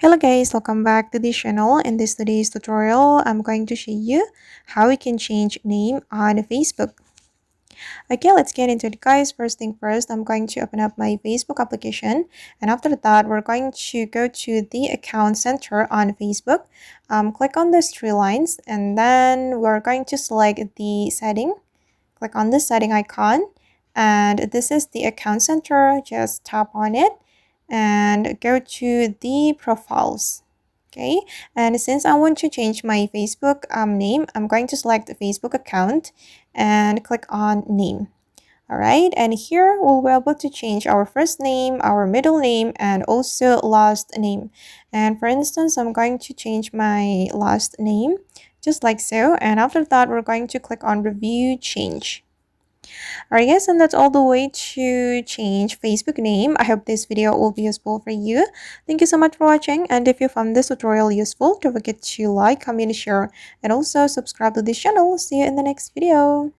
Hello guys, welcome back to the channel. In this today's tutorial, I'm going to show you how we can change name on Facebook. Okay, let's get into it guys. First thing first, I'm going to open up my Facebook application, and after that, we're going to go to the account center on Facebook. Click on these three lines, and then we're going to select the setting. Click on the setting icon, and this is the account center. Just tap on it and go to the profiles. Okay, and since I want to change my Facebook name, I'm going to select the Facebook account and click on name. All right, and here we'll be able to change our first name, our middle name, and also last name. And for instance, I'm going to change my last name just like so, and after that we're going to click on review change. Alright guys, and that's all the way to change Facebook name. I hope this video will be useful for you. Thank you so much for watching, and if you found this tutorial useful, don't forget to like, comment, share, and also subscribe to this channel. See you in the next video.